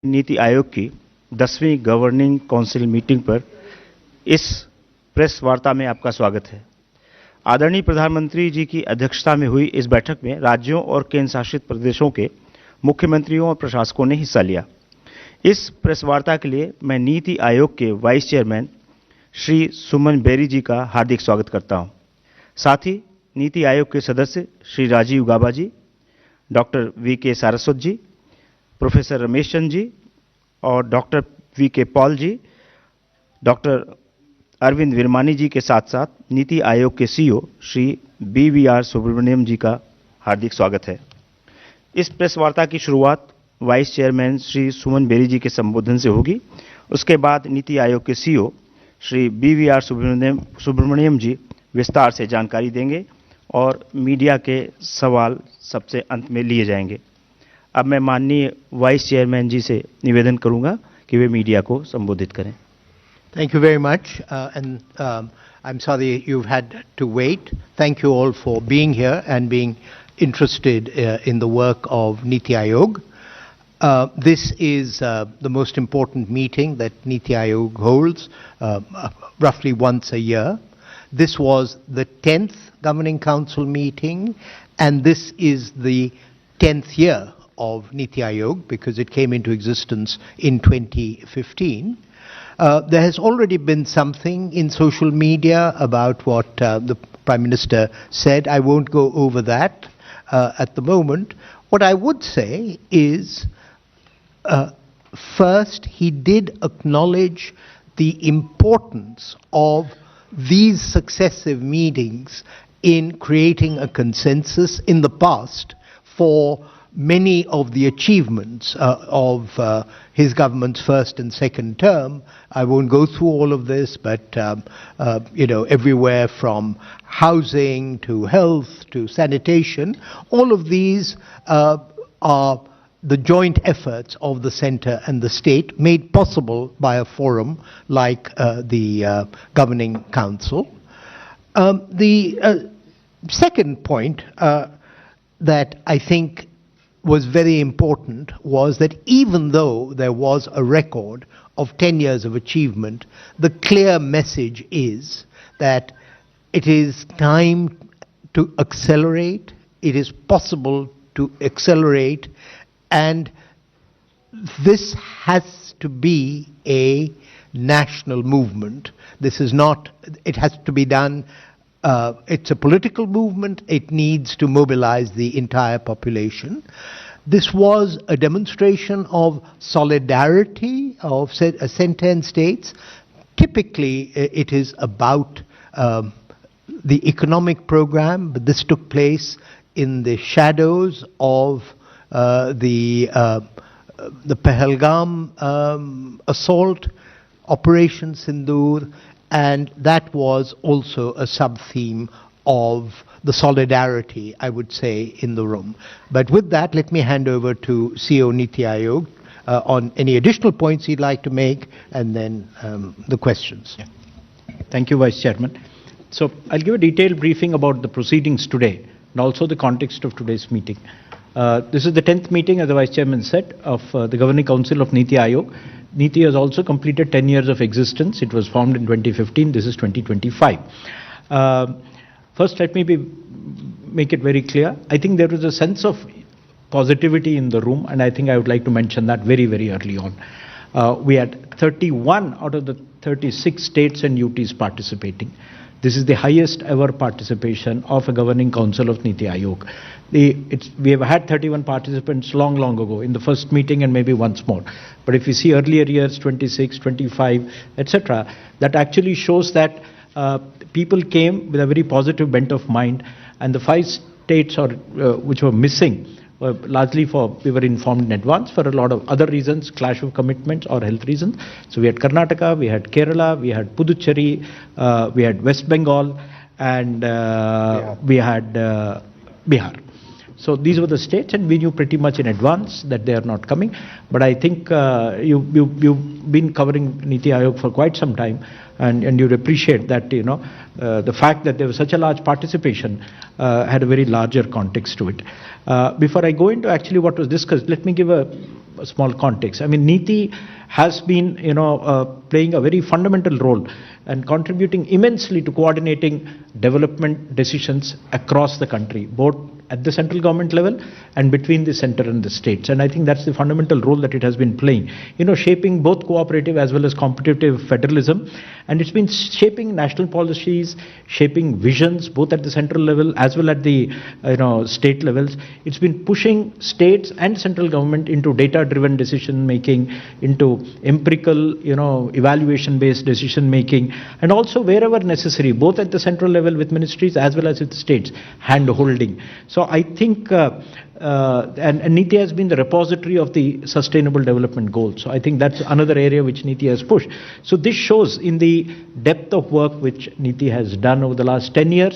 नीति आयोग की 10वीं governing council meeting पर इस प्रेस वार्ता में आपका स्वागत है। आदरणीय प्रधानमंत्री जी की अध्यक्षता में हुई इस बैठक में राज्यों और केंद्र शासित प्रदेशों के मुख्यमंत्रियों और प्रशासकों ने हिस्सा लिया। इस प्रेस वार्ता के लिए मैं नीति आयोग के vice chairman Shri Suman berry जी का हार्दिक स्वागत करता हूं। साथ ही नीति आयोग के सदस्य श्री राजीव गाबा जी, डॉक्टर वी.के. सारस्वत जी, प्रोफेसर रमेश चंद जी और डॉक्टर वी.के. पॉल जी, डॉक्टर अरविंद विरमानी जी के साथ साथ नीति आयोग के सीईओ श्री बी.वी.आर. सुब्रमण्यम जी का हार्दिक स्वागत है। इस प्रेस वार्ता की शुरुआत vice chairman Shri Suman berry जी के संबोधन से होगी। उसके बाद नीति आयोग के सीईओ श्री बी.वी.आर. सुब्रमण्यम जी विस्तार से जानकारी देंगे और मीडिया के सवाल सबसे अंत में लिए जाएंगे। अब मैं माननीय वाइस चेयरमैन जी से निवेदन करूंगा कि वे मीडिया को संबोधित करें। Thank you very much, and I'm sorry you've had to wait. Thank you all for being here and being interested in the work of Niti Aayog. This is the most important meeting that Niti Aayog holds roughly once a year. This was the 10th Governing Council meeting, and this is the 10th year of Niti Aayog because it came into existence in 2015. There has already been something in social media about what the Prime Minister said. I won't go over that at the moment. What I would say is, first, he did acknowledge the importance of these successive meetings in creating a consensus in the past for many of the achievements of his government's first and second term. I won't go through all of this, but everywhere from housing to health to sanitation, all of these are the joint efforts of the centre and the state made possible by a forum like the Governing Council. The second point that I think was very important was that even though there was a record of 10 years of achievement, the clear message is that it is time to accelerate, it is possible to accelerate, and this has to be a national movement. This is not, it has to be done, it's a political movement, it needs to mobilize the entire population. This was a demonstration of solidarity of centre states. Typically, it is about the economic program, but this took place in the shadows of the Pahalgam assault, Operation Sindoor, and that was also a sub-theme of the solidarity, I would say, in the room. But with that, let me hand over to CEO Niti Aayog on any additional points he'd like to make, and then the questions. Yeah. Thank you, Vice Chairman. So I'll give a detailed briefing about the proceedings today and also the context of today's meeting. This is the 10th meeting, as the Vice Chairman said, of the Governing Council of Niti Aayog. Niti has also completed 10 years of existence. It was formed in 2015. This is 2025. First, let me make it very clear. I think there was a sense of positivity in the room, and I think I would like to mention that very, very early on. We had 31 out of the 36 states and UTs participating. This is the highest ever participation of a Governing Council of Niti Aayog. We have had 31 participants long ago in the first meeting and maybe once more. But if you see earlier years, 26, 25, etc., that actually shows that people came with a very positive bent of mind, and the 5 states which were missing were largely we were informed in advance for a lot of other reasons, clash of commitments or health reasons. So we had Karnataka, we had Kerala, we had Puducherry, we had West Bengal, and we had Bihar. So these were the states, and we knew pretty much in advance that they are not coming. But I think you've been covering Niti Aayog for quite some time, and you'd appreciate that the fact that there was such a large participation had a very larger context to it. Before I go into actually what was discussed, let me give a small context. I mean, NITI has been, playing a very fundamental role and contributing immensely to coordinating development decisions across the country, both at the central government level and between the center and the states. And I think that's the fundamental role that it has been playing, shaping both cooperative as well as competitive federalism. And it's been shaping national policies, shaping visions, both at the central level as well at the state levels. It's been pushing states and central government into data-driven decision making, into empirical, evaluation-based decision making, and also wherever necessary, both at the central level with ministries as well as with the states, hand-holding. So I think, and NITI has been the repository of the Sustainable Development Goals. So I think that's another area which NITI has pushed. So this shows in the depth of work which NITI has done over the last 10 years.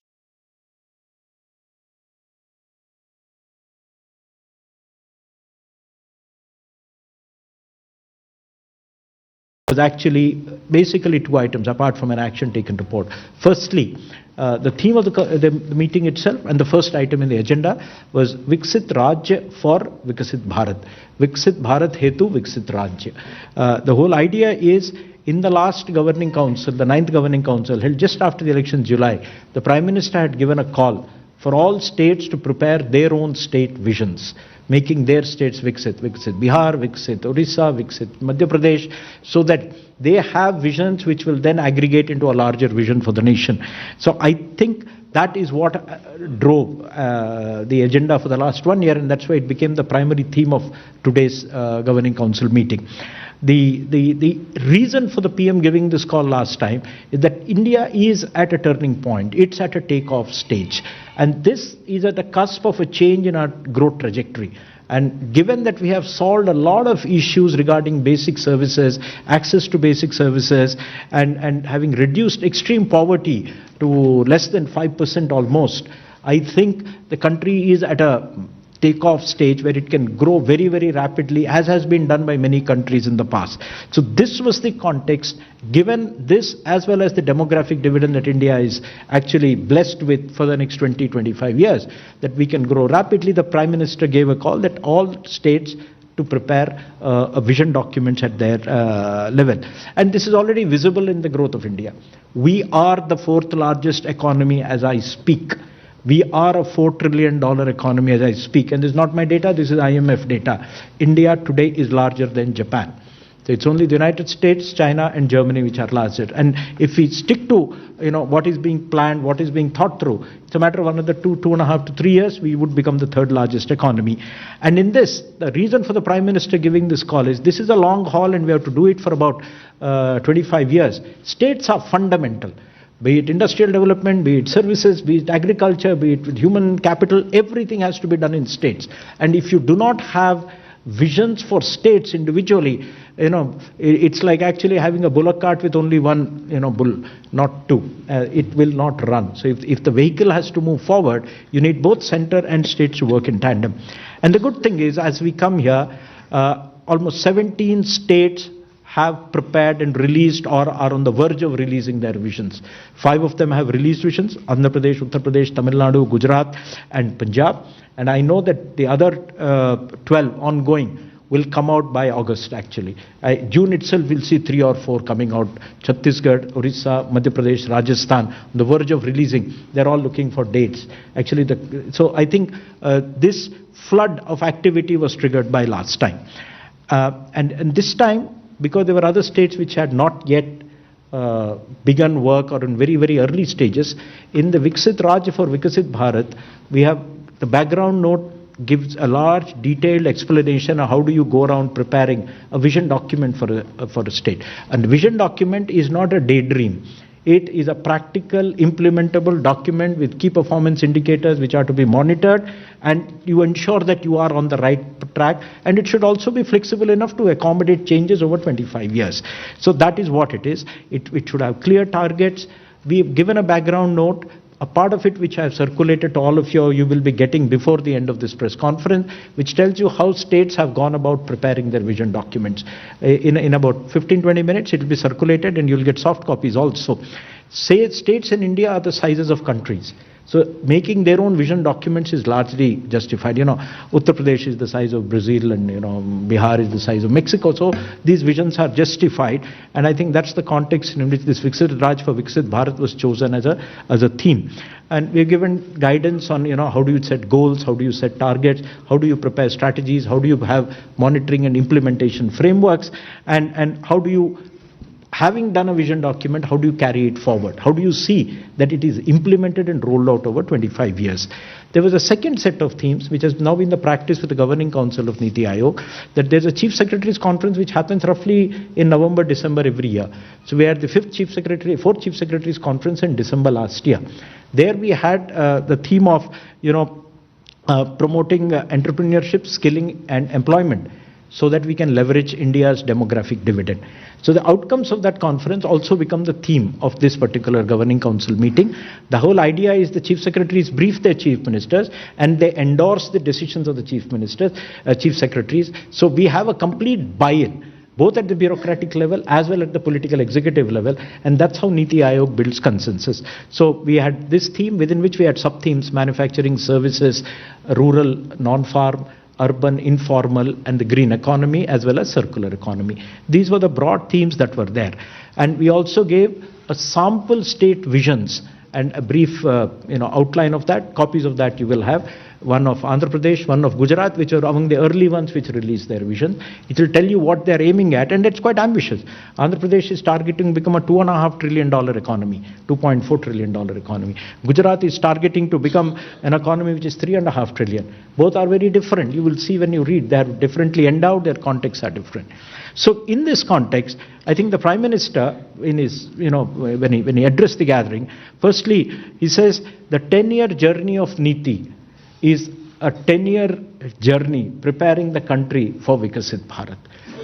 Was actually basically two items apart from an action taken report. Firstly, the theme of the meeting itself and the first item in the agenda was Viksit Rajya for Vikasit Bharat. Viksit Bharat Hetu Viksit Rajya. The whole idea is, in the last governing council, the 9th governing council held just after the election in July, the Prime Minister had given a call for all states to prepare their own state visions, making their states Viksit Bihar, Viksit Orissa, Viksit Madhya Pradesh, so that they have visions which will then aggregate into a larger vision for the nation. So I think that is what drove the agenda for the last 1 year, and that's why it became the primary theme of today's governing council meeting. The reason for the PM giving this call last time is that India is at a turning point. It's at a takeoff stage. And this is at the cusp of a change in our growth trajectory. And given that we have solved a lot of issues regarding basic services, access to basic services, and having reduced extreme poverty to less than 5% almost, I think the country is at a takeoff stage where it can grow very, very rapidly, as has been done by many countries in the past. So this was the context. Given this, as well as the demographic dividend that India is actually blessed with for the next 20-25 years, that we can grow rapidly, the Prime Minister gave a call that all states to prepare a vision documents at their level. And this is already visible in the growth of India. We are the 4th largest economy as I speak. We are a $4 trillion economy as I speak. And this is not my data, this is IMF data. India today is larger than Japan. So it's only the United States, China and Germany which are larger. And if we stick to what is being planned, what is being thought through, it's a matter of another 2.5 to 3 years, we would become the 3rd largest economy. And in this, the reason for the Prime Minister giving this call is this is a long haul and we have to do it for about 25 years. States are fundamental. Be it industrial development, be it services, be it agriculture, be it human capital, everything has to be done in states. And if you do not have visions for states individually, it's like actually having a bullock cart with only one, bull, not two. It will not run. So if the vehicle has to move forward, you need both center and states to work in tandem. And the good thing is, as we come here, almost 17 states have prepared and released or are on the verge of releasing their visions. 5 of them have released visions: Andhra Pradesh, Uttar Pradesh, Tamil Nadu, Gujarat and Punjab. And I know that the other 12 ongoing will come out by August actually. June itself we'll see 3 or 4 coming out. Chhattisgarh, Orissa, Madhya Pradesh, Rajasthan, on the verge of releasing. They're all looking for dates. Actually, so I think this flood of activity was triggered by last time. And this time, because there were other states which had not yet begun work or in very, very early stages, in the Viksit Rajya for Vikasit Bharat, we have the background note gives a large detailed explanation of how do you go around preparing a vision document for a state. And the vision document is not a daydream. It is a practical, implementable document with key performance indicators which are to be monitored, and you ensure that you are on the right track. And it should also be flexible enough to accommodate changes over 25 years. So that is what it is. It should have clear targets. We've given a background note. A part of it which I have circulated to all of you will be getting before the end of this press conference, which tells you how states have gone about preparing their vision documents. In about 15-20 minutes, it will be circulated and you'll get soft copies also. States in India are the sizes of countries. So making their own vision documents is largely justified. Uttar Pradesh is the size of Brazil, and Bihar is the size of Mexico. So these visions are justified, and I think that's the context in which this Viksit Raj for Viksit Bharat was chosen as a theme. And we've given guidance on how do you set goals, how do you set targets, how do you prepare strategies, how do you have monitoring and implementation frameworks, and how do you, having done a vision document, how do you carry it forward? How do you see that it is implemented and rolled out over 25 years? There was a second set of themes, which has now been the practice with the Governing Council of Niti Aayog, that there's a Chief Secretary's Conference which happens roughly in November, December every year. So we had the fourth Chief Secretary's Conference in December last year. There we had the theme of, promoting entrepreneurship, skilling and employment, so that we can leverage India's demographic dividend. So the outcomes of that conference also become the theme of this particular Governing Council meeting. The whole idea is the Chief Secretaries brief their Chief Ministers and they endorse the decisions of the Chief Secretaries. So we have a complete buy-in, both at the bureaucratic level as well at the political executive level, and that's how Niti Aayog builds consensus. So we had this theme within which we had sub-themes: manufacturing, services, rural, non-farm, urban, informal, and the green economy, as well as circular economy. These were the broad themes that were there. And we also gave a sample state visions and a brief outline of that. Copies of that you will have. One of Andhra Pradesh, one of Gujarat, which are among the early ones which released their vision. It will tell you what they're aiming at, and it's quite ambitious. Andhra Pradesh is targeting to become a $2.5 trillion economy, $2.4 trillion economy. Gujarat is targeting to become an economy which is $3.5 trillion. Both are very different. You will see when you read, they're differently endowed, their contexts are different. So in this context, I think the Prime Minister, in his, when he addressed the gathering, firstly, he says the 10-year journey of Niti is a 10-year journey preparing the country for Viksit Bharat.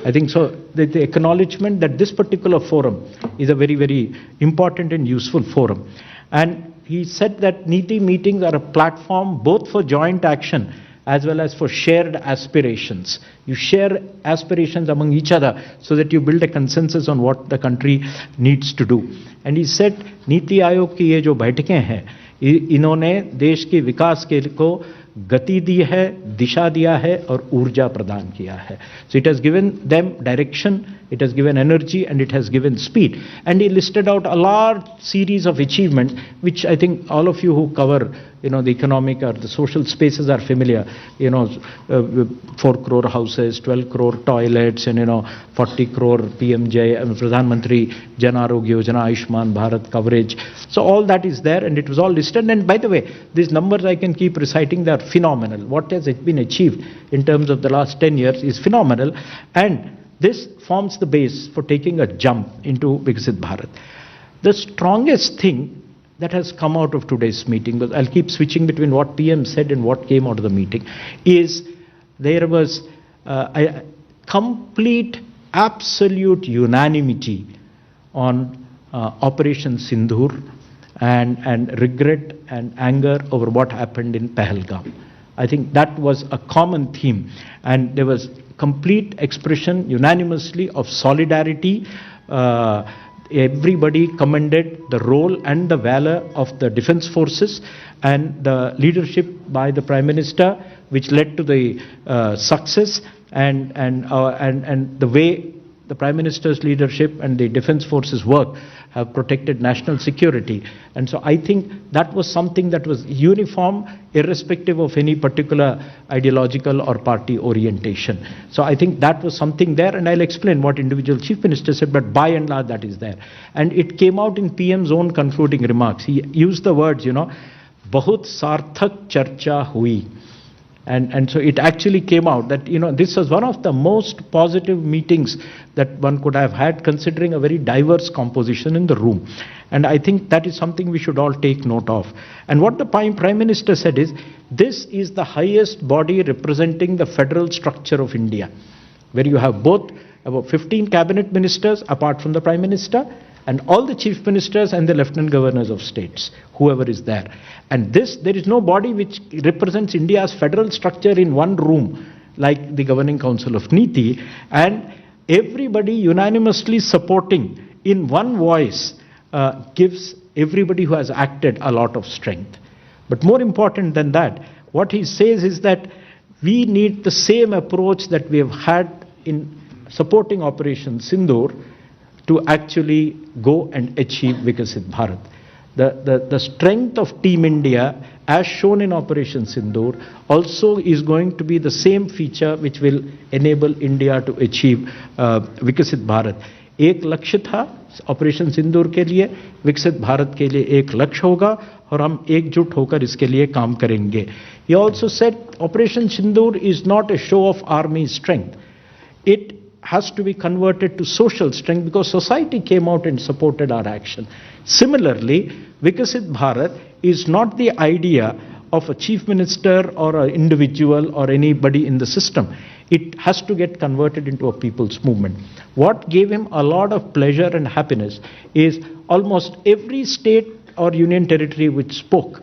I think so. The acknowledgement that this particular forum is a very, very important and useful forum. And he said that Niti meetings are a platform both for joint action as well as for shared aspirations. You share aspirations among each other so that you build a consensus on what the country needs to do. And he said, Niti Aayog की ये जो बैठकें हैं, इन्होंने देश के विकास के को गति दी है, दिशा दिया है और ऊर्जा प्रदान किया है. So it has given them direction, it has given energy, and it has given speed. And he listed out a large series of achievements, which I think all of you who cover the economic or the social spaces are familiar. 4 crore houses, 12 crore toilets, and 40 crore PMJ, Pradhan Mantri Jan Arogya Yojana, Ayushman Bharat coverage. So all that is there, and it was all listed. And by the way, these numbers I can keep reciting, they are phenomenal. What has been achieved in terms of the last 10 years is phenomenal, and this forms the base for taking a jump into Viksit Bharat. The strongest thing that has come out of today's meeting, but I'll keep switching between what PM said and what came out of the meeting, is there was a complete, absolute unanimity on Operation Sindoor and regret and anger over what happened in Pahalgam. I think that was a common theme, and there was complete expression unanimously of solidarity. Everybody commended the role and the valor of the defense forces and the leadership by the Prime Minister, which led to the success and the way the Prime Minister's leadership and the defense forces work have protected national security. And so I think that was something that was uniform, irrespective of any particular ideological or party orientation. So I think that was something there, and I'll explain what individual chief minister said, but by and large that is there. And it came out in PM's own concluding remarks. He used the words, bahut sarthak charcha hui. And so it actually came out that, this was one of the most positive meetings that one could have had, considering a very diverse composition in the room. And I think that is something we should all take note of. And what the Prime Minister said is, this is the highest body representing the federal structure of India, where you have both about 15 cabinet ministers apart from the Prime Minister, and all the chief ministers and the lieutenant governors of states, whoever is there. And there is no body which represents India's federal structure in one room, like the Governing Council of Niti, and everybody unanimously supporting in one voice gives everybody who has acted a lot of strength. But more important than that, what he says is that we need the same approach that we have had in supporting Operation Sindoor to actually go and achieve Vikasit Bharat. The strength of Team India, as shown in Operation Sindoor, also is going to be the same feature which will enable India to achieve Vikasit Bharat. एक लक्ष्य था operation सिंदूर के लिए, विकसित भारत के लिए एक लक्ष्य होगा और हम एकजुट होकर इसके लिए काम करेंगे. He also said Operation Sindoor is not a show of army strength. It has to be converted to social strength because society came out and supported our action. Similarly, Vikasit Bharat is not the idea of a chief minister or an individual or anybody in the system. It has to get converted into a people's movement. What gave him a lot of pleasure and happiness is almost every state or union territory which spoke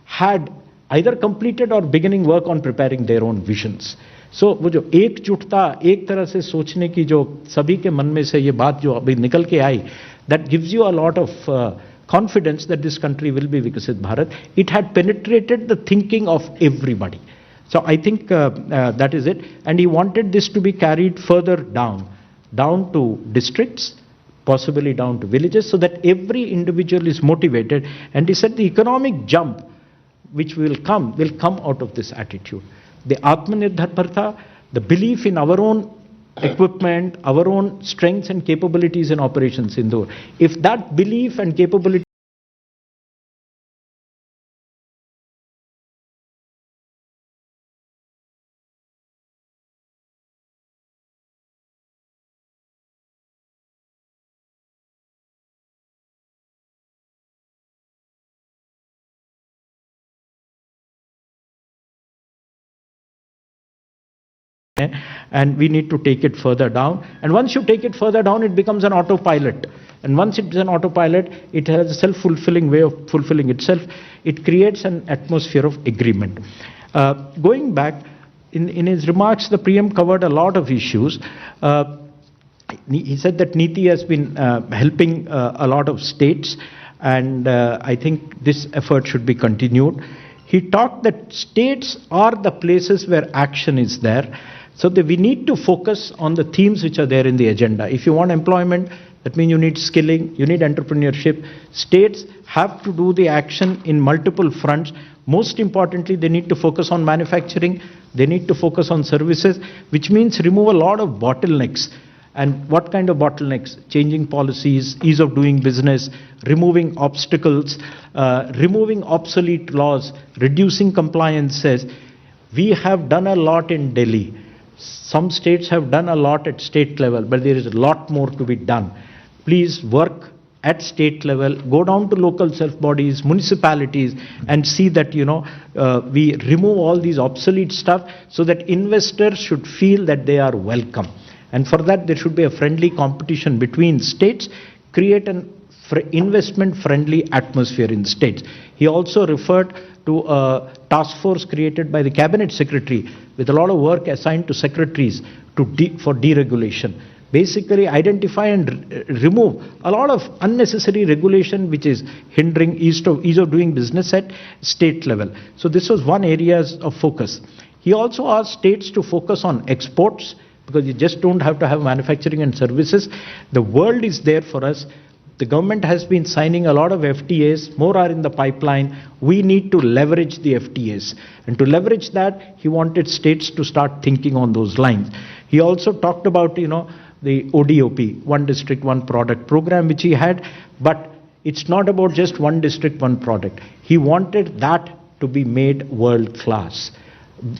had either completed or beginning work on preparing their own visions. So वो जो एकजुटता, एक तरह से सोचने की जो सभी के मन में से ये बात जो अभी निकल के आई, that gives you a lot of confidence that this country will be Vikasit Bharat. It had penetrated the thinking of everybody. So I think that is it. And he wanted this to be carried further down to districts, possibly down to villages, so that every individual is motivated. And he said the economic jump which will come out of this attitude. The Atmanirbharta, the belief in our own equipment, our own strengths and capabilities in Operation Sindoor. If that belief and capability and we need to take it further down. And once you take it further down, it becomes an autopilot. And once it's an autopilot, it has a self-fulfilling way of fulfilling itself. It creates an atmosphere of agreement. Going back, in his remarks, the PM covered a lot of issues. He said that NITI has been helping a lot of states, and I think this effort should be continued. He talked that states are the places where action is there. So we need to focus on the themes which are there in the agenda. If you want employment, that means you need skilling, you need entrepreneurship. States have to do the action in multiple fronts. Most importantly, they need to focus on manufacturing, they need to focus on services, which means remove a lot of bottlenecks. And what kind of bottlenecks? Changing policies, ease of doing business, removing obstacles, removing obsolete laws, reducing compliances. We have done a lot in Delhi. Some states have done a lot at state level, but there is a lot more to be done. Please work at state level, go down to local self-bodies, municipalities, and see that, we remove all these obsolete stuff so that investors should feel that they are welcome. And for that, there should be a friendly competition between states, create an investment-friendly atmosphere in states. He also referred to a task force created by the cabinet secretary with a lot of work assigned to secretaries for deregulation. Basically identify and remove a lot of unnecessary regulation which is hindering ease of doing business at state level. So this was one area of focus. He also asked states to focus on exports, because you just don't have to have manufacturing and services. The world is there for us. The government has been signing a lot of FTAs, more are in the pipeline. We need to leverage the FTAs. And to leverage that, he wanted states to start thinking on those lines. He also talked about, the ODOP, One District, One Product program, which he had, but it's not about just one district, one product. He wanted that to be made world class.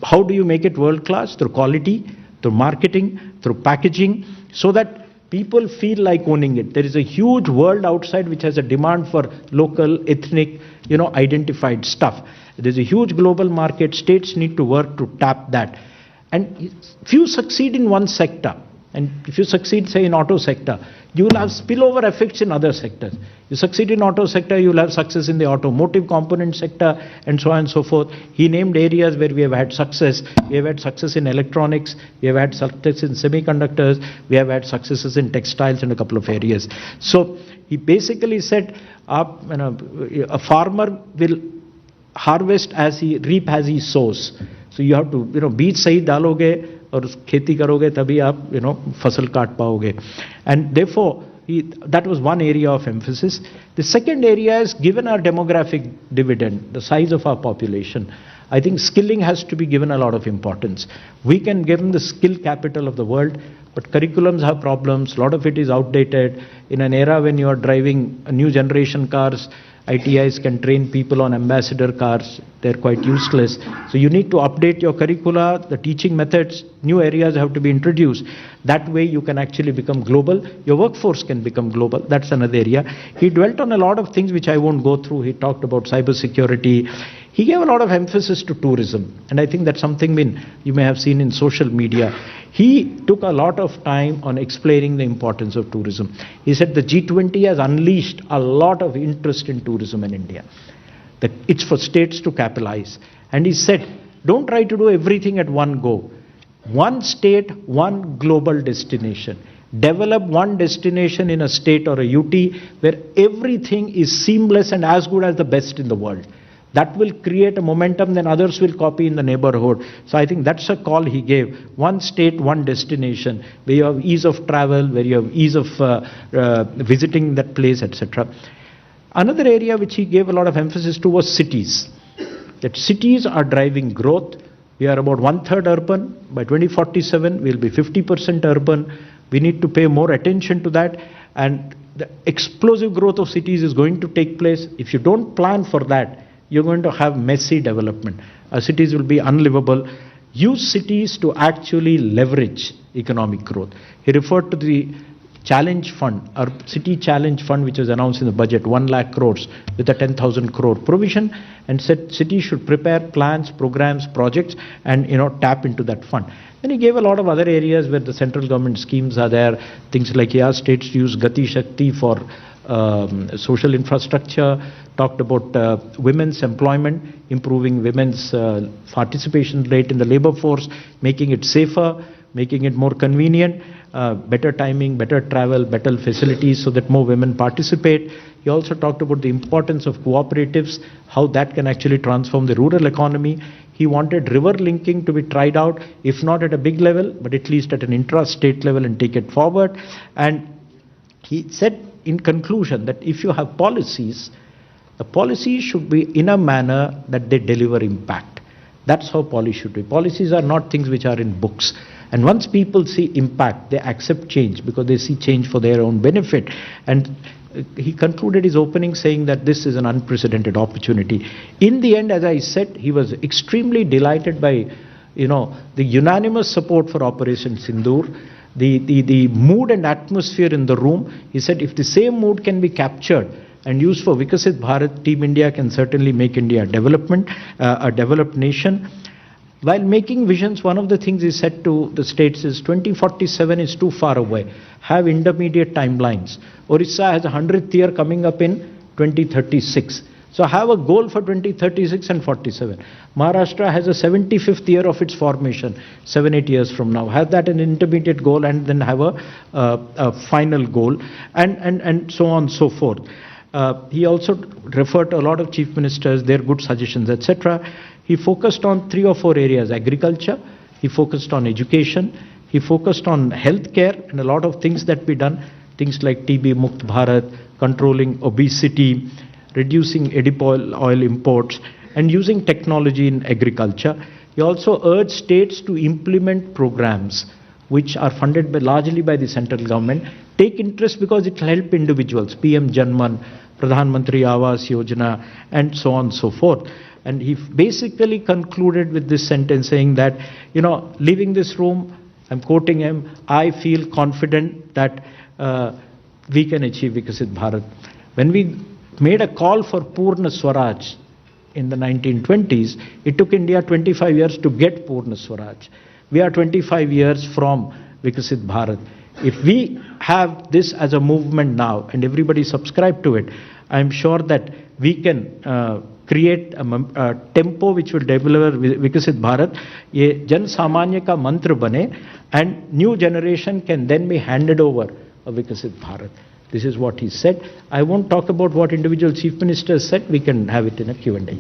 How do you make it world class? Through quality, through marketing, through packaging, so that people feel like owning it. There is a huge world outside which has a demand for local, ethnic, identified stuff. There's a huge global market. States need to work to tap that. And if you succeed in one sector, and if you succeed, say, in auto sector, you will have spillover effects in other sectors. You succeed in auto sector, you will have success in the automotive component sector, and so on and so forth. He named areas where we have had success. We have had success in electronics, we have had success in semiconductors, we have had successes in textiles and a couple of areas. So he basically said, a farmer will harvest as he reap as he sows. So you have to, बीज सही डालोगे और खेती करोगे तभी आप, फसल काट पाओगे. And therefore, that was one area of emphasis. The second area is, given our demographic dividend, the size of our population, I think skilling has to be given a lot of importance. We can give them the skill capital of the world, but curriculums have problems. A lot of it is outdated. In an era when you are driving a new generation cars, ITIs can train people on ambassador cars. They're quite useless. So you need to update your curricula, the teaching methods, new areas have to be introduced. That way you can actually become global. Your workforce can become global. That's another area. He dwelt on a lot of things which I won't go through. He talked about cybersecurity. He gave a lot of emphasis to tourism. And I think that's something you may have seen in social media. He took a lot of time on explaining the importance of tourism. He said the G20 has unleashed a lot of interest in tourism in India. That it's for states to capitalize. And he said, don't try to do everything at one go. One state, one global destination. Develop one destination in a state or a UT where everything is seamless and as good as the best in the world. That will create a momentum, then others will copy in the neighborhood. So I think that's a call he gave. One state, one destination, where you have ease of travel, where you have ease of visiting that place, etc. Another area which he gave a lot of emphasis to was cities. That cities are driving growth. We are about 1/3 urban. By 2047, we'll be 50% urban. We need to pay more attention to that. And the explosive growth of cities is going to take place. If you don't plan for that, you're going to have messy development. Our cities will be unlivable. Use cities to actually leverage economic growth. He referred to the challenge fund, our city challenge fund, which was announced in the budget, 1 lakh crores with a 10,000 crore provision, and said cities should prepare plans, programs, projects, and tap into that fund. Then he gave a lot of other areas where the central government schemes are there. Things like he asked states to use Gati Shakti for social infrastructure, talked about women's employment, improving women's participation rate in the labor force, making it safer, making it more convenient, better timing, better travel, better facilities so that more women participate. He also talked about the importance of cooperatives, how that can actually transform the rural economy. He wanted river linking to be tried out, if not at a big level, but at least at an intra-state level, and take it forward. And he said in conclusion that if you have policies, the policies should be in a manner that they deliver impact. That's how policy should be. Policies are not things which are in books. And once people see impact, they accept change because they see change for their own benefit. And he concluded his opening saying that this is an unprecedented opportunity. In the end, as I said, he was extremely delighted by, the unanimous support for Operation Sindoor, the mood and atmosphere in the room. He said if the same mood can be captured and used for Vikasit Bharat, Team India can certainly make India a developed nation. While making visions, one of the things he said to the states is 2047 is too far away. Have intermediate timelines. Orissa has a 100th year coming up in 2036. So have a goal for 2036 and 47. Maharashtra has a 75th year of its formation, 7-8 years from now. Have that an intermediate goal and then have a final goal, and so on and so forth. He also referred to a lot of chief ministers, their good suggestions, etc. He focused on 3 or 4 areas: agriculture, he focused on education, he focused on healthcare, and a lot of things that be done, things like TB Mukt Bharat, controlling obesity, reducing edible oil imports, and using technology in agriculture. He also urged states to implement programs which are funded largely by the central government. Take interest because it will help individuals, PM Janman, Pradhan Mantri Awas Yojana, and so on and so forth. And he basically concluded with this sentence saying that, leaving this room, I'm quoting him, I feel confident that we can achieve Vikasit Bharat. When we made a call for Purna Swaraj in the 1920s, it took India 25 years to get Purna Swaraj. We are 25 years from Vikasit Bharat. If we have this as a movement now and everybody subscribe to it, I'm sure that we can create a tempo which will deliver Vikasit Bharat. Ye Jan Samanya ka mantra bane, and new generation can then be handed over a Vikasit Bharat. This is what he said. I won't talk about what individual chief ministers said. We can have it in a Q&A.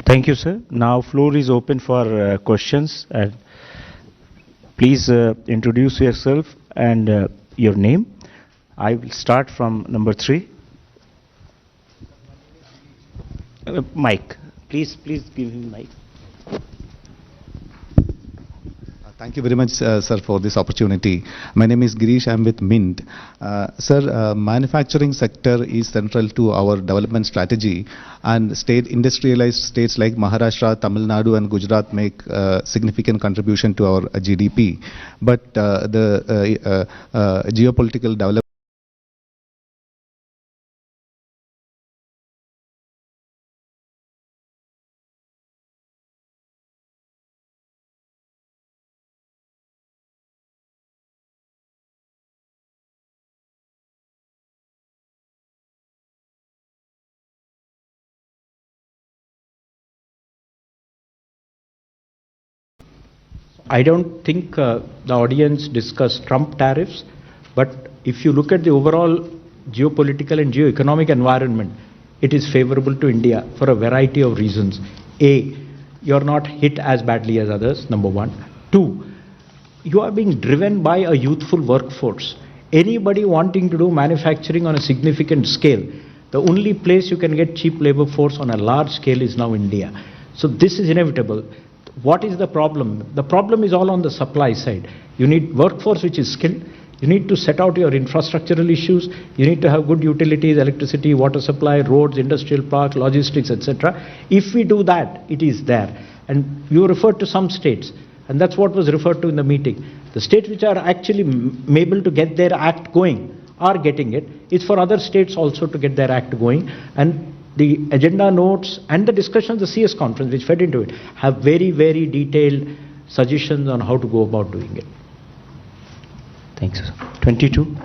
Thank you, sir. Now floor is open for questions. And please introduce yourself and your name. I will start from number 3. Mike, please give him mic. Thank you very much, sir, for this opportunity. My name is Girish. I am with Mint. Sir, manufacturing sector is central to our development strategy, and industrialized states like Maharashtra, Tamil Nadu, and Gujarat make significant contribution to our GDP. But the geopolitical development. I don't think the audience discussed Trump tariffs, but if you look at the overall geopolitical and geoeconomic environment, it is favorable to India for a variety of reasons. A, you're not hit as badly as others, number one. 2, you are being driven by a youthful workforce. Anybody wanting to do manufacturing on a significant scale, the only place you can get cheap labor force on a large scale is now India. So this is inevitable. What is the problem? The problem is all on the supply side. You need workforce which is skilled. You need to set out your infrastructural issues. You need to have good utilities, electricity, water supply, roads, industrial park, logistics, etc. If we do that, it is there. And you referred to some states, and that's what was referred to in the meeting. The states which are actually able to get their act going are getting it. It's for other states also to get their act going. And the agenda notes and the discussions, the CS conference which fed into it, have very, very detailed suggestions on how to go about doing it. Thanks, sir. 22.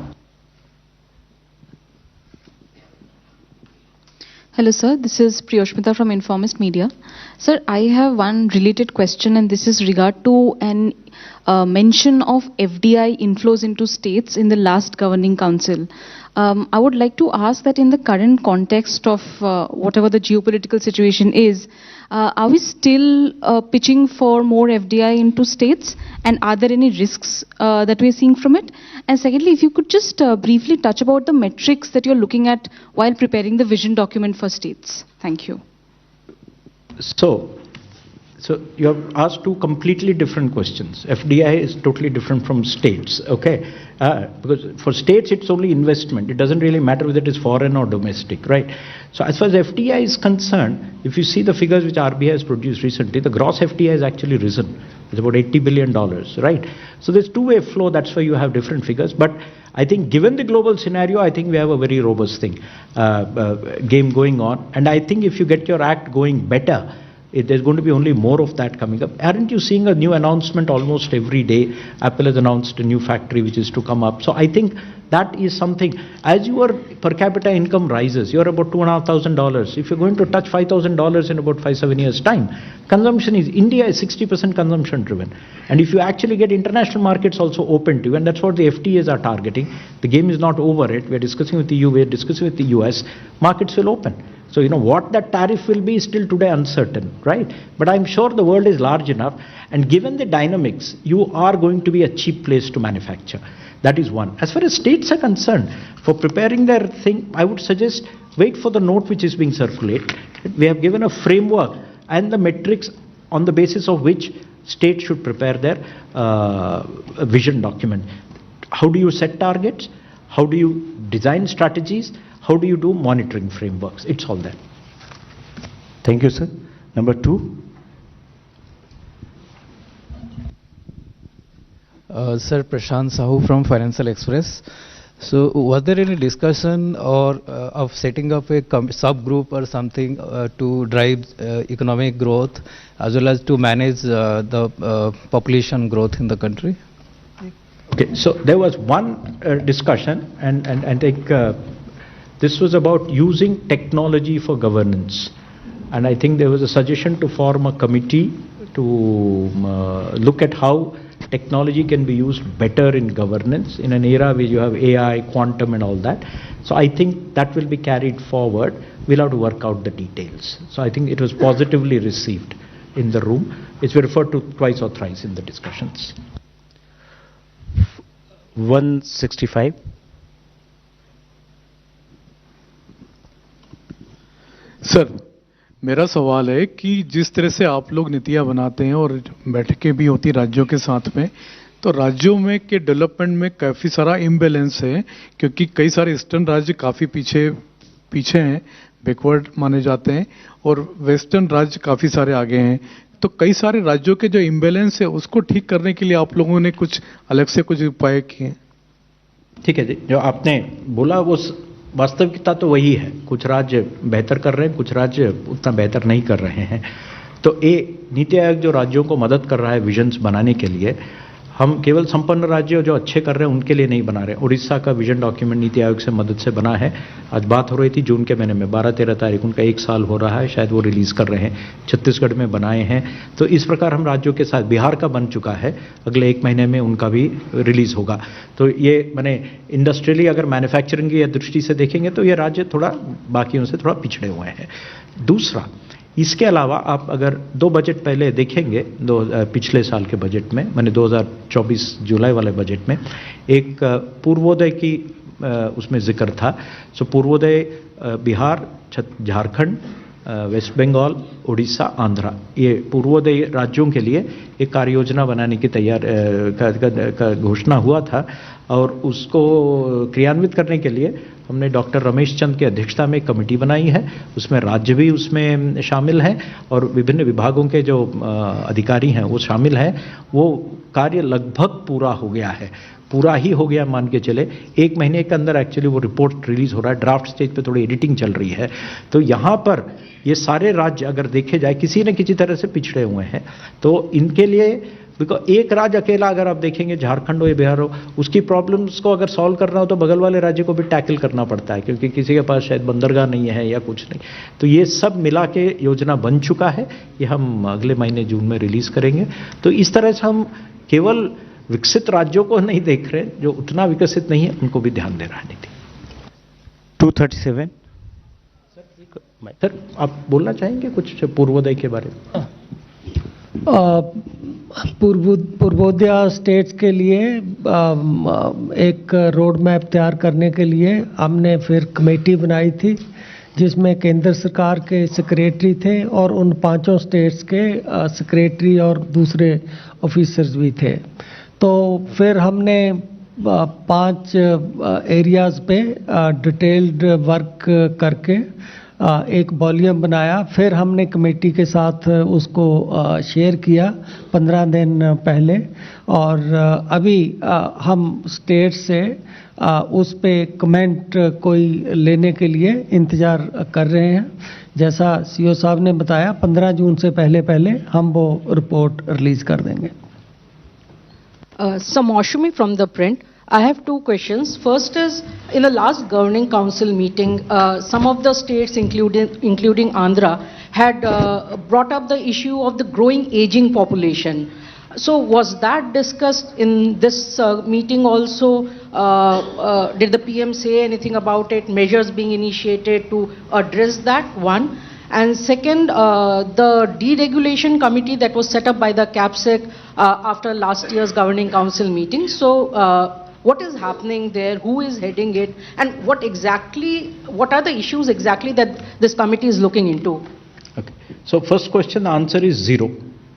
Hello sir, this is Priyoshmita from Informist Media. Sir, I have one related question, and this is regard to an mention of FDI inflows into states in the last governing council. I would like to ask that in the current context of whatever the geopolitical situation is, are we still pitching for more FDI into states, and are there any risks that we are seeing from it? And secondly, if you could just briefly touch about the metrics that you're looking at while preparing the vision document for states. Thank you. So you have asked two completely different questions. FDI is totally different from states, okay? Because for states, it's only investment. It doesn't really matter whether it is foreign or domestic, right? So as far as FDI is concerned, if you see the figures which RBI has produced recently, the gross FDI has actually risen. It's about $80 billion, right? So there's two-way flow. That's why you have different figures. But I think given the global scenario, I think we have a very robust game going on. And I think if you get your act going better, there's going to be only more of that coming up. Aren't you seeing a new announcement almost every day? Apple has announced a new factory which is to come up. So I think that is something. As your per capita income rises, you're about $2,500. If you're going to touch $5,000 in about 5-7 years' time, consumption is, India is 60% consumption driven. And if you actually get international markets also open to you, and that's what the FTAs are targeting, the game is not over it. We're discussing with the EU, we're discussing with the US, markets will open. So, what that tariff will be is still today uncertain, right? But I'm sure the world is large enough, and given the dynamics, you are going to be a cheap place to manufacture. That is one. As far as states are concerned, for preparing their thing, I would suggest wait for the note which is being circulated. We have given a framework and the metrics on the basis of which states should prepare their vision document. How do you set targets? How do you design strategies? How do you do monitoring frameworks? It's all there. Thank you, sir. Number 2. Sir, Prashant Sahu from Financial Express. So, was there any discussion or of setting up a subgroup or something to drive economic growth as well as to manage the population growth in the country? Okay, so there was one discussion, and I think this was about using technology for governance. And I think there was a suggestion to form a committee to look at how technology can be used better in governance in an era where you have AI, quantum and all that. So I think that will be carried forward. We'll have to work out the details. So I think it was positively received in the room. It's been referred to twice or thrice in the discussions. 165. Sir, मेरा सवाल है कि जिस तरह से आप लोग नीतियां बनाते हैं और बैठकें भी होती राज्यों के साथ में, तो राज्यों में के डेवलपमेंट में काफ़ी सारा इम्बैलेंस है, क्योंकि कई सारे ईस्टर्न राज्य काफ़ी पीछे हैं, बैकवर्ड माने जाते हैं, और वेस्टर्न राज्य काफ़ी सारे आगे हैं. तो कई सारे राज्यों के जो इम्बैलेंस है उसको ठीक करने के लिए आप लोगों ने कुछ अलग से कुछ उपाय किए? ठीक है जी, जो आपने बोला वो वास्तविकता तो वही है. कुछ राज्य बेहतर कर रहे हैं, कुछ राज्य उतना बेहतर नहीं कर रहे हैं. तो नीति आयोग जो राज्यों को मदद कर रहा है विजन्स बनाने के लिए, हम केवल संपन्न राज्य जो अच्छे कर रहे हैं उनके लिए नहीं बना रहे. उड़ीसा का विजन डॉक्यूमेंट नीति आयोग से मदद से बना है. आज बात हो रही थी जून के महीने में 12-13 तारीख उनका 1 साल हो रहा है, शायद वो रिलीज कर रहे हैं. छत्तीसगढ़ में बनाए हैं. तो इस प्रकार हम राज्यों के साथ, बिहार का बन चुका है, अगले 1 महीने में उनका भी रिलीज होगा. तो ये मैंने इंडस्ट्रियली अगर मैन्युफैक्चरिंग की दृष्टि से देखेंगे तो ये राज्य थोड़ा बाकियों से थोड़ा पिछड़े हुए हैं. दूसरा, इसके अलावा आप अगर 2 बजट पहले देखेंगे, पिछले साल के बजट में, मैंने 2024 जुलाई वाले बजट में एक पूर्वोदय की उसमें जिक्र था. सो पूर्वोदय बिहार, झारखंड, वेस्ट बंगाल, उड़ीसा, आंध्रा, ये पूर्वोदय राज्यों के लिए एक कार्य योजना बनाने की का घोषणा हुआ था. और उसको क्रियान्वित करने के लिए हमने डॉक्टर रमेश चंद की अध्यक्षता में एक कमेटी बनाई है. उसमें राज्य भी उसमें शामिल हैं और विभिन्न विभागों के जो अधिकारी हैं वो शामिल हैं. वो कार्य लगभग पूरा हो गया है, पूरा ही हो गया मान के चले. 1 महीने के अंदर एक्चुअली वो रिपोर्ट रिलीज हो रहा है. ड्राफ्ट स्टेज पे थोड़ी एडिटिंग चल रही है. तो यहाँ पर ये सारे राज्य अगर देखे जाए किसी न किसी तरह से पिछड़े हुए हैं. तो इनके लिए बिकॉज एक राज्य अकेला अगर आप देखेंगे, झारखंड हो या बिहार हो, उसकी प्रॉब्लम्स को अगर सॉल्व करना हो तो बगल वाले राज्य को भी टैकल करना पड़ता है, क्योंकि किसी के पास शायद बंदरगाह नहीं है या कुछ नहीं. तो ये सब मिला के योजना बन चुका है. ये हम अगले महीने जून में रिलीज करेंगे. तो इस तरह से हम केवल विकसित राज्यों को नहीं देख रहे, जो उतना विकसित नहीं है उनको भी ध्यान दे रहा है नीति. 237. सर, आप बोलना चाहेंगे कुछ पूर्वोदय के बारे में? पूर्वोदय स्टेट्स के लिए एक रोड मैप तैयार करने के लिए हमने फिर कमेटी बनाई थी, जिसमें केंद्र सरकार के सेक्रेटरी थे और उन 5 स्टेट्स के सेक्रेटरी और दूसरे ऑफिसर्स भी थे. तो फिर हमने 5 एरियाज़ पे डिटेल्ड वर्क करके एक वॉल्यूम बनाया. फिर हमने कमेटी के साथ उसको शेयर किया 15 दिन पहले, और अभी हम स्टेट से उस पे कमेंट कोई लेने के लिए इंतज़ार कर रहे हैं. जैसा सीओ साहब ने बताया, 15 जून से पहले हम वो रिपोर्ट रिलीज़ कर देंगे. Samoshumi from the print. I have 2 questions. First is, in the last governing council meeting, some of the states, including Andhra, had brought up the issue of the growing aging population. So was that discussed in this meeting also? Did the PM say anything about it? Measures being initiated to address that? One. And second, the deregulation committee that was set up by the CAPSEC after last year's governing council meeting. So what is happening there? Who is heading it? And what are the issues exactly that this committee is looking into? Okay. So first question, the answer is 0.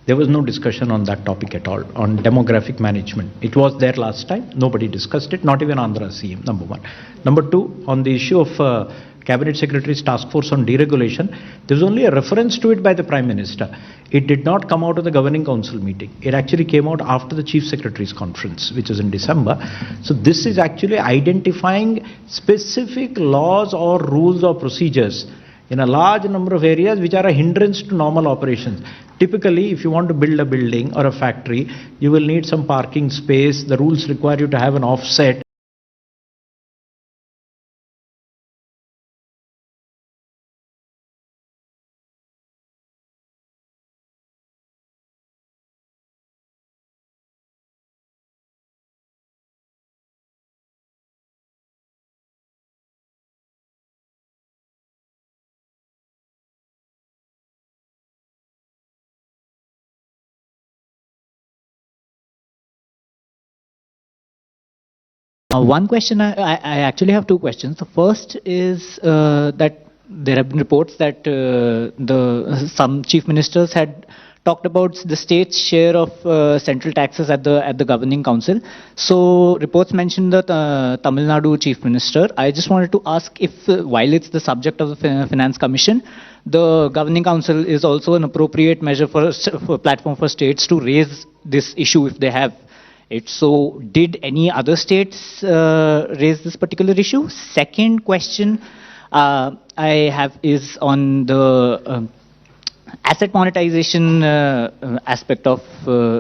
There was no discussion on that topic at all, on demographic management. It was there last time. Nobody discussed it, not even Andhra CM, number 1. Number 2, on the issue of Cabinet Secretary's task force on deregulation, there was only a reference to it by the Prime Minister. It did not come out of the Governing Council meeting. It actually came out after the Chief Secretary's conference, which is in December. So this is actually identifying specific laws or rules or procedures in a large number of areas which are a hindrance to normal operations. Typically, if you want to build a building or a factory, you will need some parking space. The rules require you to have an offset. One question, I actually have two questions. The first is that there have been reports that some chief ministers had talked about the state's share of central taxes at the governing council. So reports mentioned the Tamil Nadu chief minister. I just wanted to ask if, while it's the subject of the Finance Commission, the governing council is also an appropriate measure for a platform for states to raise this issue if they have it. So did any other states raise this particular issue? Second question I have is on the asset monetization aspect of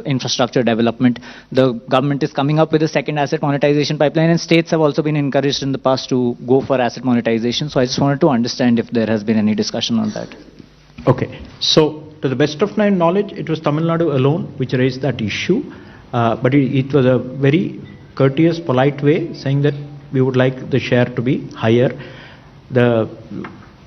infrastructure development. The government is coming up with a second asset monetization pipeline, and states have also been encouraged in the past to go for asset monetization. So I just wanted to understand if there has been any discussion on that. Okay. So to the best of my knowledge, it was Tamil Nadu alone which raised that issue. But it was a very courteous, polite way, saying that we would like the share to be higher. The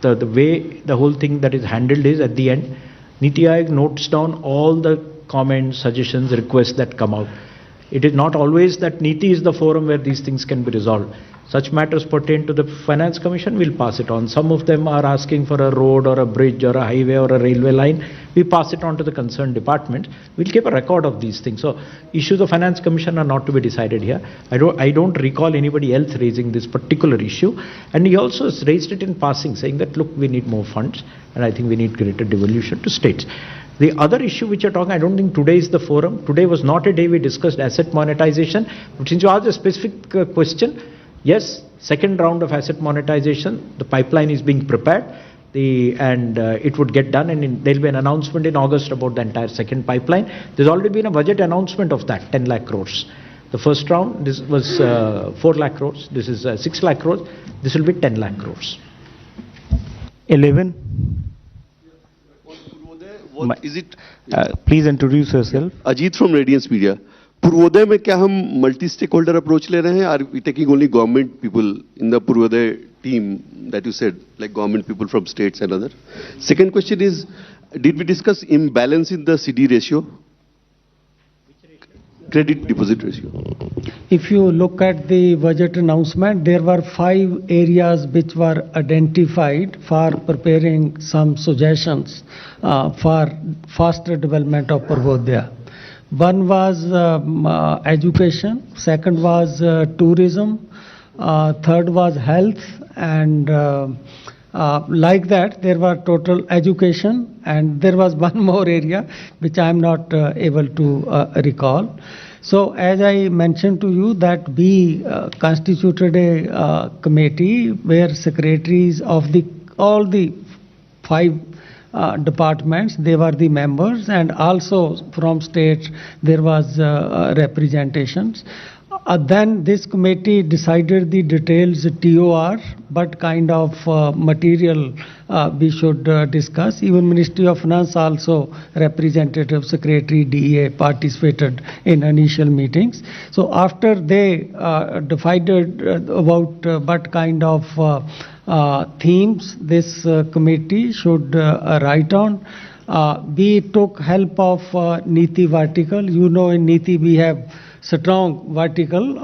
way the whole thing that is handled is, at the end, Niti Aayog notes down all the comments, suggestions, requests that come out. It is not always that Niti is the forum where these things can be resolved. Such matters pertain to the Finance Commission, we'll pass it on. Some of them are asking for a road or a bridge or a highway or a railway line. We pass it on to the concerned department. We'll keep a record of these things. So issues of Finance Commission are not to be decided here. I don't recall anybody else raising this particular issue. And he also raised it in passing, saying that, look, we need more funds, and I think we need greater devolution to states. The other issue which you're talking, I don't think today is the forum. Today was not a day we discussed asset monetization. But since you asked a specific question, yes, second round of asset monetization, the pipeline is being prepared, and it would get done, and there'll be an announcement in August about the entire second pipeline. There's already been a budget announcement of that, 10 lakh crores. The first round, this was 4 lakh crores. This is 6 lakh crores. This will be 10 lakh crores. 11. What is it? Please introduce yourself. Ajit from Radiance Media. Purvodaya में क्या हम multi stake holder approach ले रहे हैं? Are we taking only government people in the Purvodaya team that you said, like government people from states and other? Second question is, did we discuss imbalance in the CD ratio? Credit deposit ratio. If you look at the budget announcement, there were 5 areas which were identified for preparing some suggestions for faster development of Purvodaya. One was education, second was tourism, third was health, and like that there were total education, and there was one more area which I am not able to recall. So as I mentioned to you that we constituted a committee where secretaries of all the 5 departments, they were the members, and also from states there was representations. Then this committee decided the details TOR, what kind of material we should discuss. Even Ministry of Finance also, representative secretary DEA participated in initial meetings. So after they decided about what kind of themes this committee should write on, we took help of Niti vertical. You know, in Niti we have strong vertical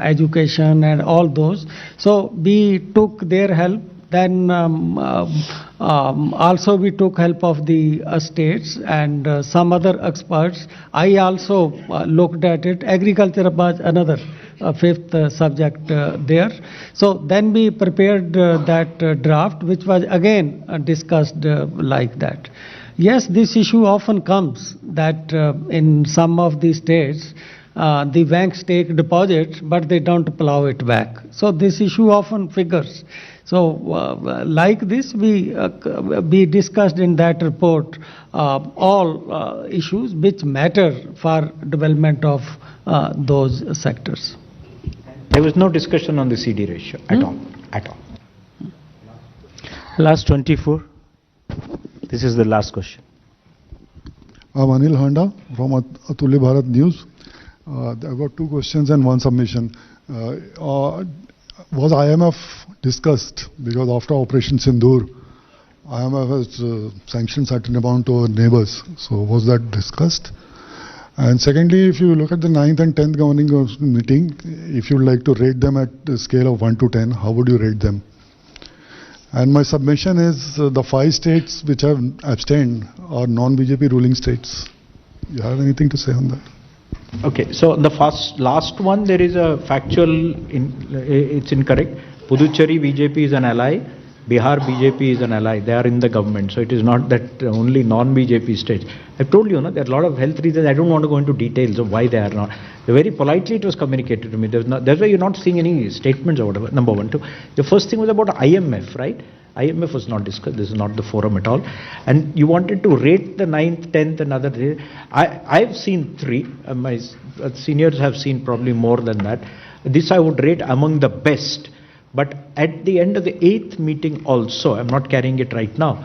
education and all those. So we took their help. Then also we took help of the states and some other experts. I also looked at it. Agriculture was another 5th subject there. So then we prepared that draft, which was again discussed like that. Yes, this issue often comes that in some of the states, the banks take deposits, but they don't plow it back. So this issue often figures. So like this, we discussed in that report all issues which matter for development of those sectors. There was no discussion on the CD ratio at all. Last 24. This is the last question. I'm Anil Handa from Atulya Bharat News. I've got 2 questions and 1 submission. Was IMF discussed? Because after Operation Sindoor, IMF has sanctioned certain amount to our neighbors. So was that discussed? And secondly, if you look at the 9th and 10th governing council meeting, if you'd like to rate them at a scale of 1 to 10, how would you rate them? And my submission is the 5 states which have abstained are non-BJP ruling states. You have anything to say on that? Okay, so the last one, there is a factual, it's incorrect. Puducherry BJP is an ally, Bihar BJP is an ally. They are in the government, so it is not that only non-BJP states. I've told you, there are a lot of health reasons. I don't want to go into details of why they are not. Very politely it was communicated to me. That's why you're not seeing any statements or whatever, number one. Two, the first thing was about IMF, right? IMF was not discussed. This is not the forum at all. And you wanted to rate the 9th, 10th and other days. I've seen 3. My seniors have seen probably more than that. This I would rate among the best. But at the end of the 8th meeting also, I'm not carrying it right now,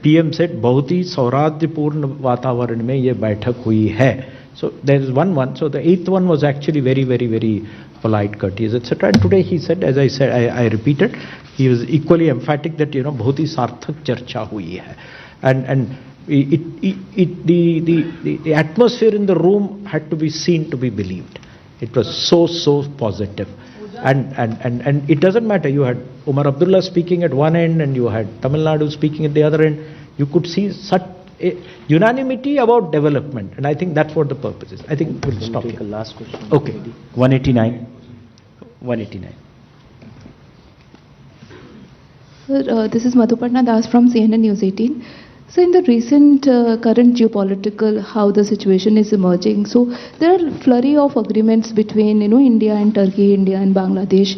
PM said, बहुत ही सौहार्दपूर्ण वातावरण में ये बैठक हुई है. So there is one. So the 8th one was actually very, very, very polite, courteous, etc. And today he said, as I said, I repeated, he was equally emphatic that, बहुत ही सार्थक चर्चा हुई है. And the atmosphere in the room had to be seen to be believed. It was so positive. And it doesn't matter. You had Umar Abdullah speaking at one end and you had Tamil Nadu speaking at the other end. You could see such a unanimity about development. And I think that's what the purpose is. I think we'll stop here. Last question. Okay. 189. 189. Sir, this is Madhuparna Das from CNN News 18. So in the recent current geopolitical, how the situation is emerging, so there are a flurry of agreements between India and Turkey, India and Bangladesh,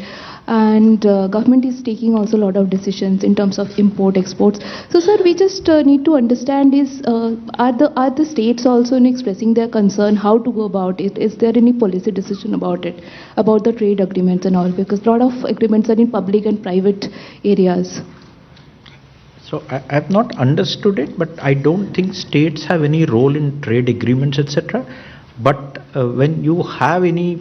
and government is taking also a lot of decisions in terms of import exports. So sir, we just need to understand is are the states also expressing their concern how to go about it? Is there any policy decision about it, about the trade agreements and all? Because a lot of agreements are in public and private areas. So I have not understood it, but I don't think states have any role in trade agreements, etc. But when you have any,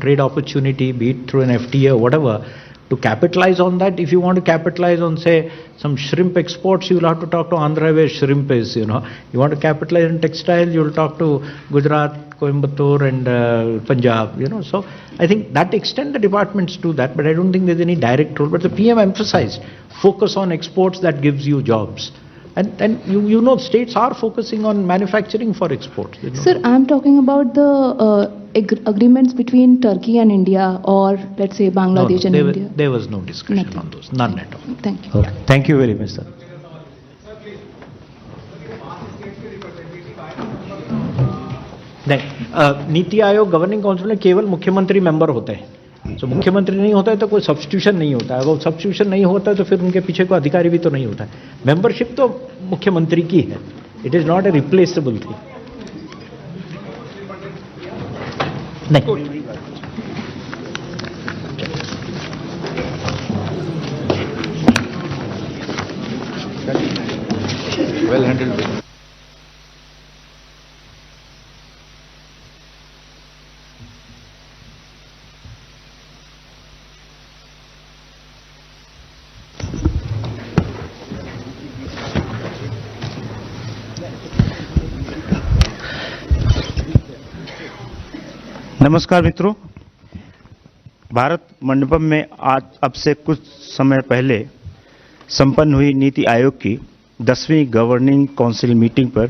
trade opportunity, be it through an FTA or whatever, to capitalize on that, if you want to capitalize on, say, some shrimp exports, you'll have to talk to Andhra where shrimp is, You want to capitalize on textiles, you'll talk to Gujarat, Coimbatore and Punjab, So I think that extent the departments do that, but I don't think there's any direct role. But the PM emphasized, focus on exports that gives you jobs. And states are focusing on manufacturing for exports. Sir, I'm talking about the agreements between Turkey and India, or let's say Bangladesh and India. There was no discussion on those, none at all. Thank you. Okay. Thank you very much, sir. नहीं, NITI Aayog governing council में केवल मुख्यमंत्री member होते हैं. तो मुख्यमंत्री नहीं होता है तो कोई सब्स्टिट्यूशन नहीं होता है. अगर सब्स्टिट्यूशन नहीं होता है तो फिर उनके पीछे कोई अधिकारी भी तो नहीं होता है. मेंबरशिप तो मुख्यमंत्री की है. It is not a replaceable thing. नहीं. Well handled. नमस्कार मित्रों, भारत मंडपम में आज अब से कुछ समय पहले संपन्न हुई नीति आयोग की 10वीं गवर्निंग काउंसिल मीटिंग पर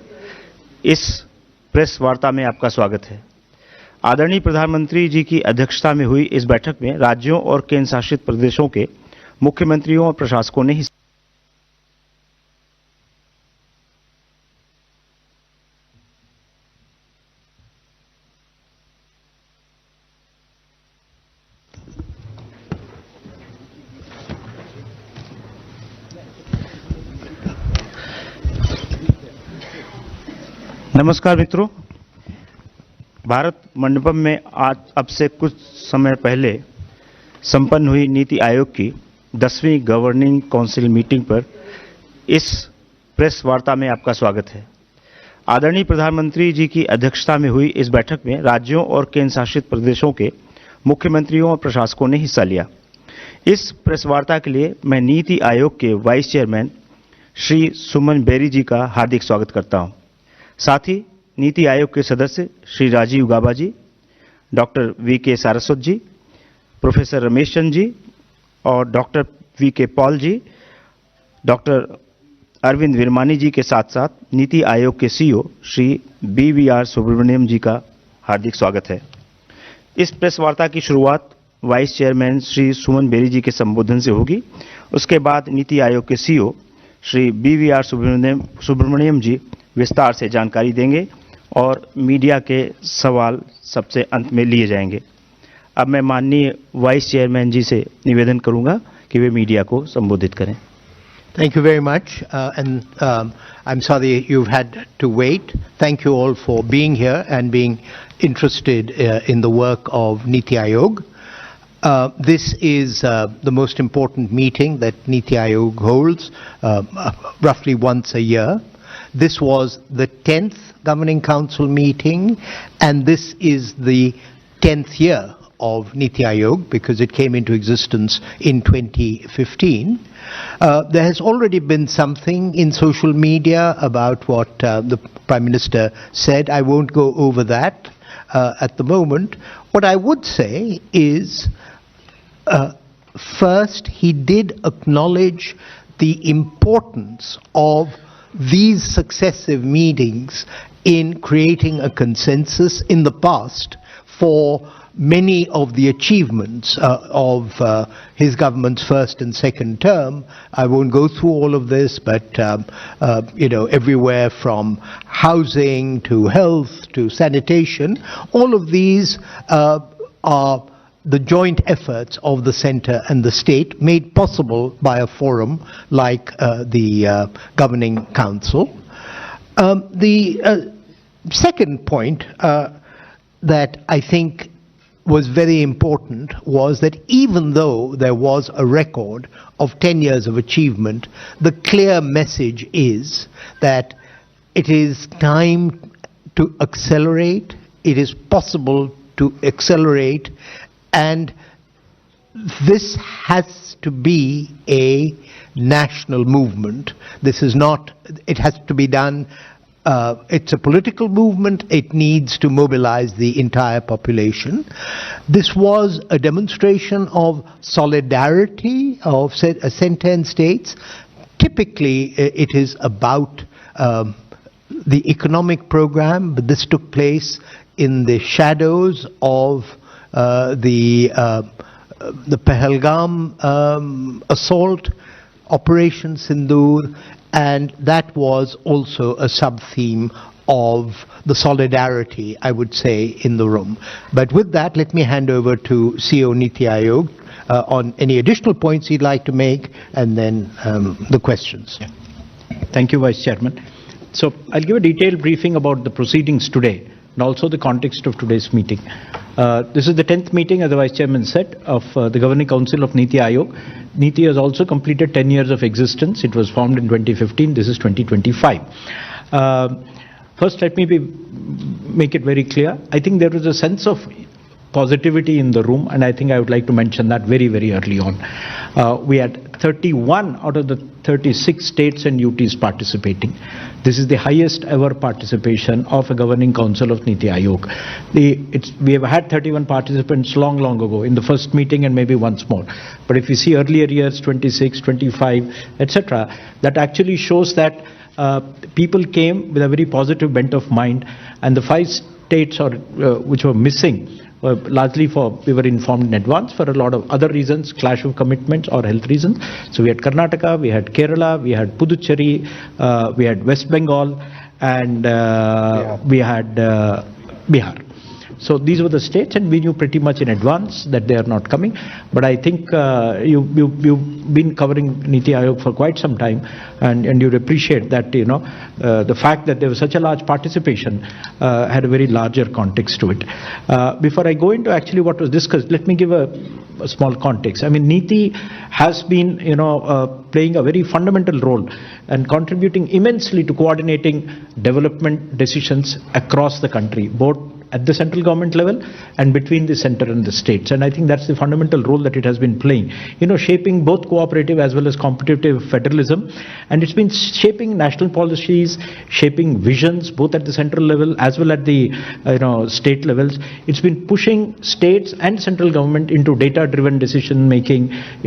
इस प्रेस वार्ता में आपका स्वागत है। आदरणीय प्रधानमंत्री जी की अध्यक्षता में हुई इस बैठक में राज्यों और केंद्र शासित प्रदेशों के मुख्यमंत्रियों और प्रशासकों ने हिस्सा। नमस्कार मित्रों, भारत मंडपम में आज अब से कुछ समय पहले संपन्न हुई नीति आयोग की 10वीं गवर्निंग काउंसिल मीटिंग पर इस प्रेस वार्ता में आपका स्वागत है। आदरणीय प्रधानमंत्री जी की अध्यक्षता में हुई इस बैठक में राज्यों और केंद्र शासित प्रदेशों के मुख्यमंत्रियों और प्रशासकों ने हिस्सा लिया। इस प्रेस वार्ता के लिए मैं नीति आयोग के vice chairman Shri Suman berry जी का हार्दिक स्वागत करता हूं। साथ ही नीति आयोग के सदस्य श्री राजीव गाबा जी, डॉक्टर वी के सारस्वत जी, प्रोफेसर रमेश चंद जी और डॉक्टर वी के पॉल जी, डॉक्टर अरविंद विरमानी जी के साथ साथ नीति आयोग के सीईओ श्री BVR सुब्रमण्यम जी का हार्दिक स्वागत है। इस प्रेस वार्ता की शुरुआत vice chairman Shri Suman berry जी के संबोधन से होगी। उसके बाद नीति आयोग के सीईओ श्री BVR सुब्रमण्यम जी विस्तार से जानकारी देंगे और मीडिया के सवाल सबसे अंत में लिए जाएंगे। अब मैं माननीय वाइस चेयरमैन जी से निवेदन करूंगा कि वे मीडिया को संबोधित करें। Thank you very much, I'm sorry you've had to wait. Thank you all for being here and being interested in the work of Niti Aayog. This is the most important meeting that Niti Aayog holds, roughly once a year. This was the 10th Governing Council meeting, and this is the 10th year of Niti Aayog because it came into existence in 2015. There has already been something in social media about what the Prime Minister said. I won't go over that at the moment. What I would say is, first, he did acknowledge the importance of these successive meetings in creating a consensus in the past for many of the achievements of his government's first and second term. I won't go through all of this, but everywhere from housing to health to sanitation, all of these are the joint efforts of the centre and the state, made possible by a forum like the Governing Council. The second point that I think was very important was that even though there was a record of 10 years of achievement, the clear message is that it is time to accelerate, it is possible to accelerate, and this has to be a national movement. This is not, it has to be done. It's a political movement. It needs to mobilize the entire population. This was a demonstration of solidarity of centre and states. Typically, it is about the economic program, but this took place in the shadows of the Pahalgam assault, Operation Sindoor, and that was also a sub-theme of the solidarity, I would say, in the room. But with that, let me hand over to CEO Niti Aayog on any additional points he'd like to make, and then the questions. Thank you, Vice Chairman. So I'll give a detailed briefing about the proceedings today and also the context of today's meeting. This is the 10th meeting, as the Vice Chairman said, of the Governing Council of Niti Aayog. Niti has also completed 10 years of existence. It was formed in 2015. This is 2025. First, let me make it very clear. I think there is a sense of positivity in the room, and I think I would like to mention that very, very early on. We had 31 out of the 36 states and UTs participating. This is the highest ever participation of a Governing Council of Niti Aayog. We have had 31 participants long, long ago in the first meeting and maybe once more. But if you see earlier years, 26, 25, etc., that actually shows that people came with a very positive bent of mind, and the 5 states which were missing largely we were informed in advance for a lot of other reasons, clash of commitments or health reasons. So we had Karnataka, we had Kerala, we had Puducherry, we had West Bengal, and we had Bihar. So these were the states, and we knew pretty much in advance that they are not coming. But I think you've been covering Niti Aayog for quite some time, and you'd appreciate that, the fact that there was such a large participation had a very larger context to it. Before I go into actually what was discussed, let me give a small context. I mean, Niti has been, playing a very fundamental role and contributing immensely to coordinating development decisions across the country, both at the central government level and between the center and the states. And I think that's the fundamental role that it has been playing, shaping both cooperative as well as competitive federalism. And it's been shaping national policies, shaping visions, both at the central level as well at the state levels. It's been pushing states and central government into data-driven decision making.